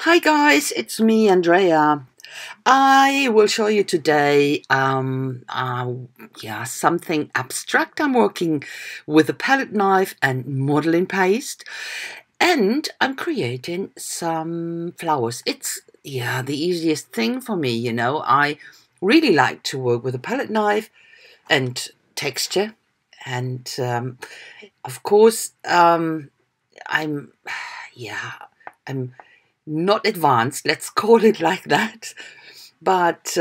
Hi guys, it's me, Andrea. I will show you today something abstract. I'm working with a palette knife and modeling paste, and I'm creating some flowers. It's the easiest thing for me, you know. I really like to work with a palette knife and texture, and of course, I'm yeah, I'm not advanced, let's call it like that. But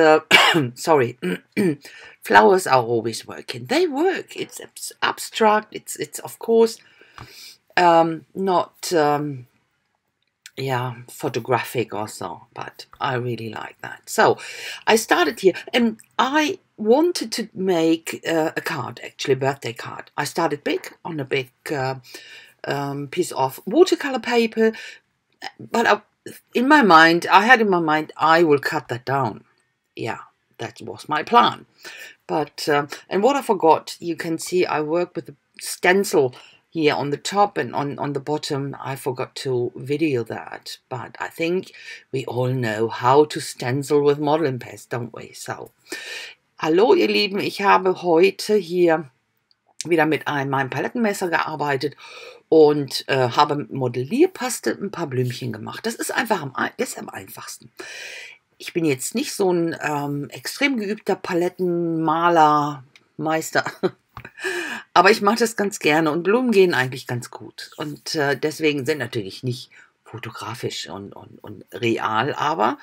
sorry, flowers are always working. They work. It's abstract. It's of course not photographic or so, but I really like that. So I started here, and I wanted to make a card, actually, birthday card. I started big on a big piece of watercolor paper, but I had in my mind, I will cut that down. Yeah, that was my plan. But, and what I forgot, you can see I work with a stencil here on the top and on the bottom. I forgot to video that, but I think we all know how to stencil with Modeling Paste, don't we? So, hallo ihr Lieben, ich habe heute hier wieder mit meinem Palettenmesser gearbeitet und habe mit Modellierpaste ein paar Blümchen gemacht. Das ist einfach das ist am einfachsten. Ich bin jetzt nicht so ein extrem geübter Palettenmalermeister, aber ich mache das ganz gerne und Blumen gehen eigentlich ganz gut. Und deswegen sind natürlich nicht fotografisch und real, aber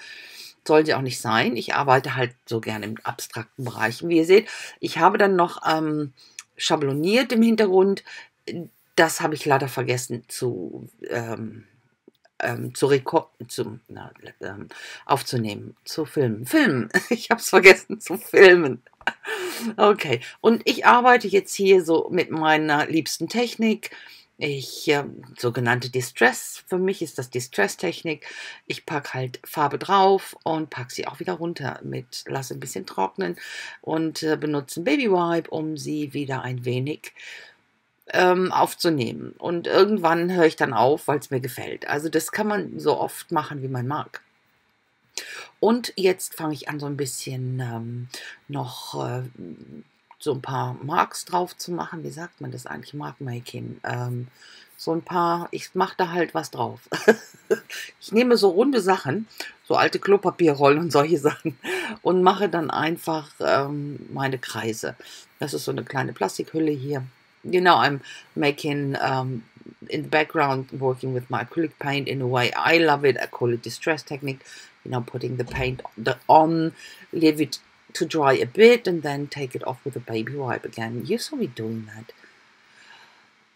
soll sie auch nicht sein. Ich arbeite halt so gerne im abstrakten Bereich. Wie ihr seht, ich habe dann noch schabloniert im Hintergrund. Das habe ich leider vergessen aufzunehmen, zu filmen. Ich habe es vergessen zu filmen. Okay, und ich arbeite jetzt hier so mit meiner liebsten Technik. Sogenannte Distress, für mich ist das Distress-Technik. Ich packe halt Farbe drauf und packe sie auch wieder runter lasse ein bisschen trocknen und benutze einen Baby Wipe, um sie wieder ein wenig aufzunehmen. Und irgendwann höre ich dann auf, weil es mir gefällt. Also das kann man so oft machen, wie man mag. Und jetzt fange ich an, so ein bisschen noch so ein paar Marks drauf zu machen. Wie sagt man das eigentlich? Markmaking. So ein paar, ich mache da halt was drauf. Ich nehme so runde Sachen, so alte Klopapierrollen und solche Sachen und mache dann einfach meine Kreise. Das ist so eine kleine Plastikhülle hier. You know, I'm making in the background, working with my acrylic paint in a way I love it. I call it distress technique. You know, putting the paint on, leave it to dry a bit, and then take it off with a baby wipe again. You saw me doing that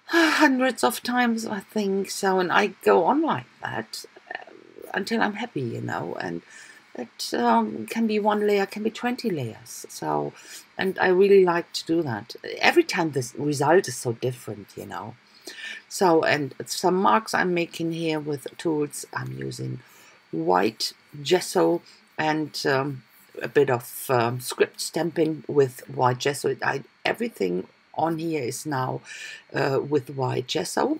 hundreds of times, I think. So, and I go on like that until I'm happy, you know. And it can be one layer, can be 20 layers. So, and I really like to do that. Every time the result is so different, you know. So, and some marks I'm making here with tools. I'm using white gesso and a bit of script stamping with white gesso. Everything on here is now with white gesso,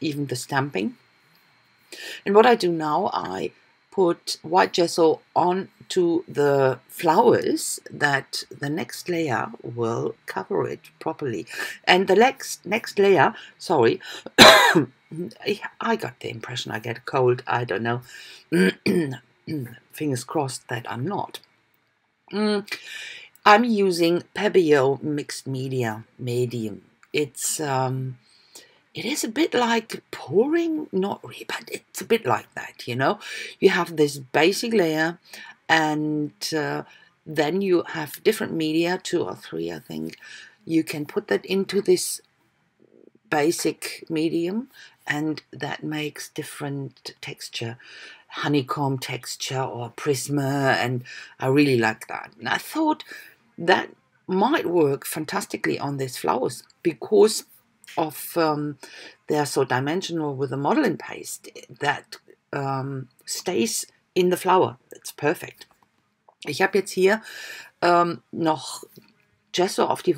even the stamping. And what I do now, I put white gesso onto the flowers that the next layer will cover it properly. And the next layer, sorry, I got the impression I get a cold, I don't know. Fingers crossed that I'm not. I'm using Pebeo mixed media medium. It is a bit like pouring, not really, but it's a bit like that, you know. You have this basic layer, and then you have different media, 2 or 3, I think. You can put that into this basic medium, and that makes different texture, honeycomb texture or prisma, and I really like that. And I thought that might work fantastically on these flowers because of they're so dimensional with the modeling paste that stays in the flower. It's perfect. Ich habe jetzt hier noch Gesso auf die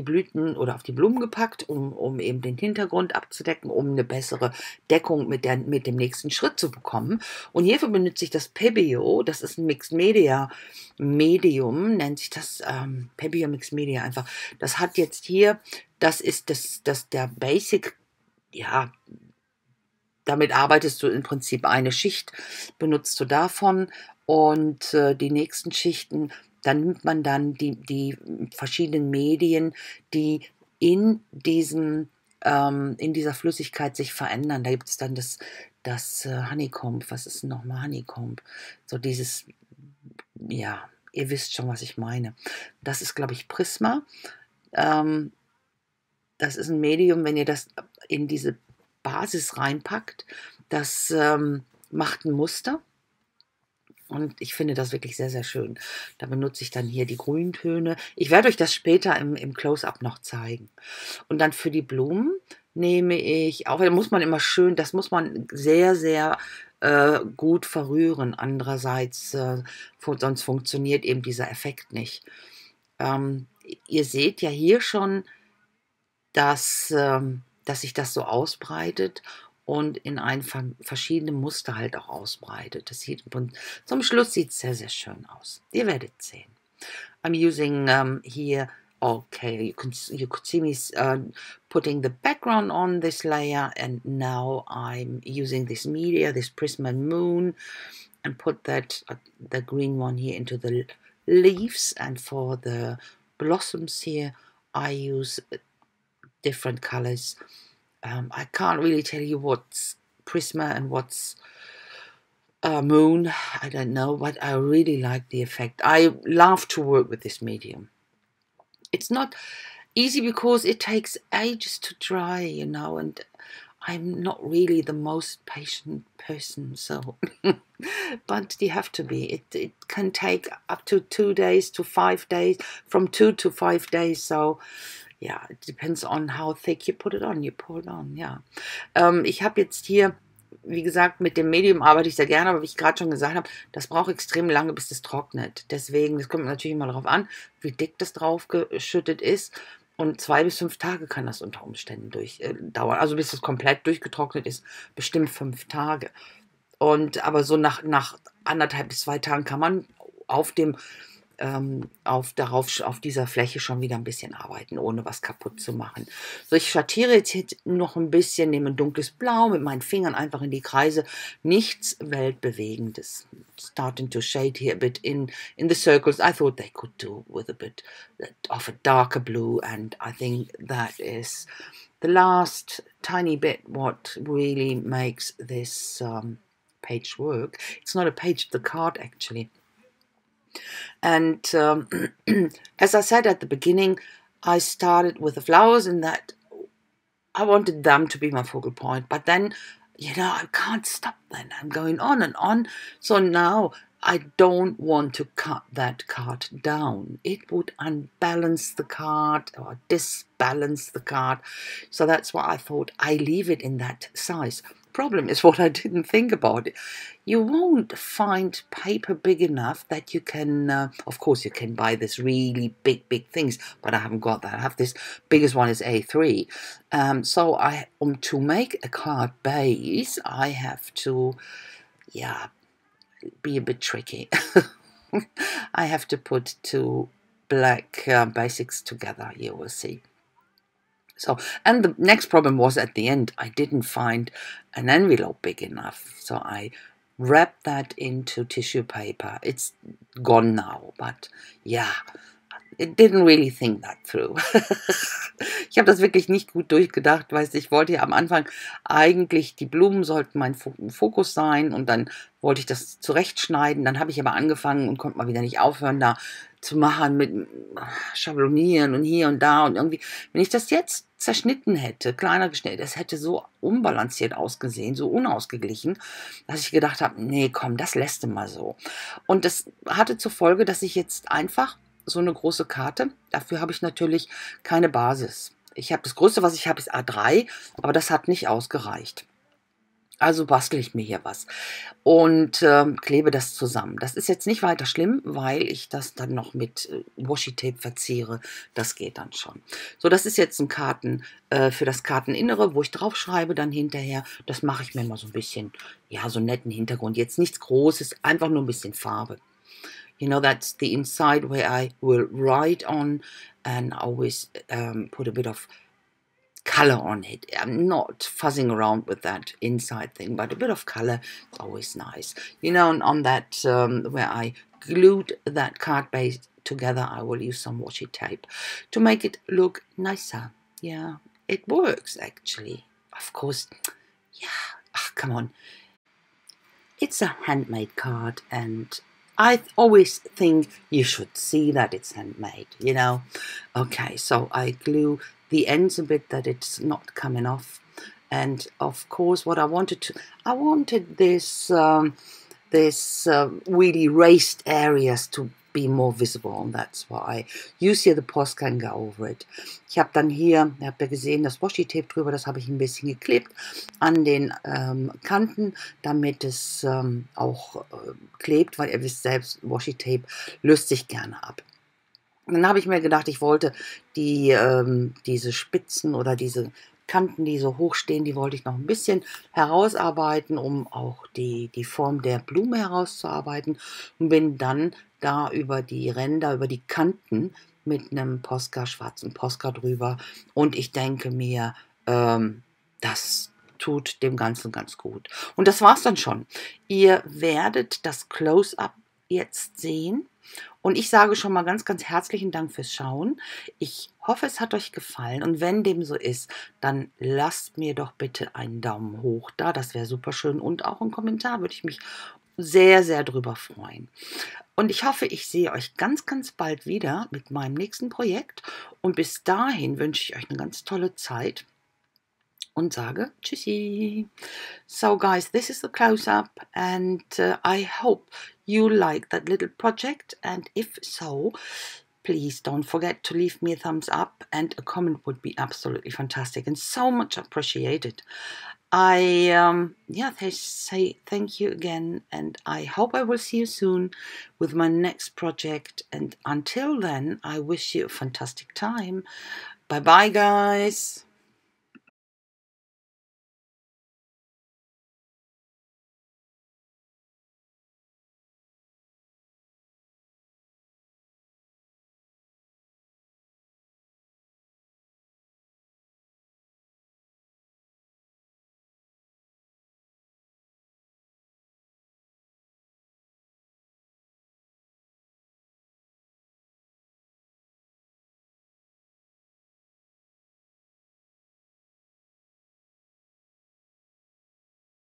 Blüten oder auf die Blumen gepackt, um eben den Hintergrund abzudecken, um eine bessere Deckung mit dem nächsten Schritt zu bekommen. Und hierfür benutze ich das Pebeo. Das ist ein Mixed Media Medium, nennt sich das Pebeo Mixed Media einfach. Das hat jetzt hier, das ist der Basic, ja, damit arbeitest du im Prinzip eine Schicht, benutzt du davon und die nächsten Schichten, dann nimmt man dann die verschiedenen Medien, die in dieser Flüssigkeit sich verändern. Da gibt es dann das Honeycomb. Was ist denn nochmal Honeycomb? So dieses, ja, ihr wisst schon, was ich meine. Das ist, glaube ich, Prisma. Das ist ein Medium, wenn ihr das in diese Basis reinpackt, das macht ein Muster. Und ich finde das wirklich sehr, sehr schön. Da benutze ich dann hier die Grüntöne. Ich werde euch das später im Close-Up noch zeigen. Und dann für die Blumen nehme ich, auch da muss man immer schön, das muss man sehr, sehr gut verrühren. Andererseits, sonst funktioniert eben dieser Effekt nicht. Ihr seht ja hier schon, dass sich das so ausbreitet und in verschiedene Muster halt auch ausbreitet. Das sieht, zum Schluss sieht es sehr, sehr schön aus. Ihr werdet sehen. I'm using here, okay, you could see me putting the background on this layer, and now I'm using this media, this prism and moon, and put that the green one here into the leaves, and for the blossoms here I use different colors. I can't really tell you what's Prisma and what's Moon. I don't know, but I really like the effect. I love to work with this medium. It's not easy because it takes ages to dry, you know, and I'm not really the most patient person, so but you have to be. It can take up to 2 days to 5 days, from 2 to 5 days, so ja, it depends on how thick you put it on. You pour it on, ja. Ich habe jetzt hier, wie gesagt, mit dem Medium arbeite ich sehr gerne, aber wie ich gerade schon gesagt habe, das braucht extrem lange, bis es trocknet. Deswegen, das kommt natürlich immer darauf an, wie dick das drauf geschüttet ist. Und 2 bis 5 Tage kann das unter Umständen dauern. Also bis es komplett durchgetrocknet ist, bestimmt 5 Tage. Aber so nach 1,5 bis 2 Tagen kann man auf dieser Fläche schon wieder ein bisschen arbeiten, ohne was kaputt zu machen. So, ich schattiere jetzt noch ein bisschen, nehme ein dunkles Blau mit meinen Fingern einfach in die Kreise. Nichts Weltbewegendes. Starting to shade here a bit in the circles. I thought they could do with a bit of a darker blue, and I think that is the last tiny bit what really makes this page work. It's not a page, the card actually. And as I said at the beginning, I started with the flowers, and that I wanted them to be my focal point. But then, you know, I can't stop then. I'm going on and on. So now I don't want to cut that card down. It would unbalance the card or disbalance the card. So that's why I thought I leave it in that size. Problem is what I didn't think about it. You won't find paper big enough that you can, of course you can buy this really big things, but I haven't got that. I have this biggest one is A3. So to make a card base, I have to, yeah, be a bit tricky. I have to put 2 black basics together, you will see. So, and the next problem was at the end, I didn't find an envelope big enough. So I wrapped that into tissue paper. It's gone now, but yeah, it didn't really think that through. Ich habe das wirklich nicht gut durchgedacht, weißt du, ich wollte ja am Anfang eigentlich, die Blumen sollten mein Fokus sein, und dann wollte ich das zurechtschneiden. Dann habe ich aber angefangen und konnte mal wieder nicht aufhören, da zu machen mit Schablonieren und hier und da, und irgendwie, wenn ich das jetzt zerschnitten hätte, kleiner geschnitten, das hätte so unbalanciert ausgesehen, so unausgeglichen, dass ich gedacht habe, nee, komm, das lässt du mal so. Und das hatte zur Folge, dass ich jetzt einfach so eine große Karte, dafür habe ich natürlich keine Basis. Das Größte, was ich habe, ist A3, aber das hat nicht ausgereicht. Also bastel ich mir hier was und klebe das zusammen. Das ist jetzt nicht weiter schlimm, weil ich das dann noch mit Washi-Tape verziere. Das geht dann schon. So, das ist jetzt ein für das Karteninnere, wo ich draufschreibe dann hinterher. Das mache ich mir mal so ein bisschen, ja, so einen netten Hintergrund. Jetzt nichts Großes, einfach nur ein bisschen Farbe. You know, that's the inside where I will write on and always put a bit of color on it. I'm not fuzzing around with that inside thing, but a bit of color is always nice. You know, and on that where I glued that card base together, I will use some washi tape to make it look nicer. Yeah, it works actually. Of course, yeah. Oh, come on. It's a handmade card, and I always think you should see that it's handmade, you know. Okay, so I glue the ends a bit that it's not coming off. And of course, what I wanted this really raised areas to be more visible, and that's why I use here the Postkern go over it. Ich habe dann hier, ihr habt ja gesehen, das Washi-Tape drüber, das habe ich ein bisschen geklebt an den Kanten, damit es auch klebt, weil ihr wisst selbst, Washi-Tape löst sich gerne ab. Und dann habe ich mir gedacht, ich wollte diese Spitzen oder diese Kanten, die so hoch stehen, die wollte ich noch ein bisschen herausarbeiten, um auch die Form der Blume herauszuarbeiten und bin dann da über die Ränder, über die Kanten mit einem schwarzen Postka drüber und ich denke mir, das tut dem Ganzen ganz gut. Und das war's dann schon. Ihr werdet das Close-Up jetzt sehen. Und ich sage schon mal ganz, ganz herzlichen Dank fürs Schauen. Ich hoffe, es hat euch gefallen. Und wenn dem so ist, dann lasst mir doch bitte einen Daumen hoch da. Das wäre super schön. Und auch einen Kommentar würde ich mich sehr, sehr drüber freuen. Und ich hoffe, ich sehe euch ganz, ganz bald wieder mit meinem nächsten Projekt. Und bis dahin wünsche ich euch eine ganz tolle Zeit. Und sage Tschüssi. So guys, this is the close-up and I hope you like that little project, and if so, please don't forget to leave me a thumbs up, and a comment would be absolutely fantastic and so much appreciated. I say thank you again, and I hope I will see you soon with my next project, and until then I wish you a fantastic time. Bye bye guys.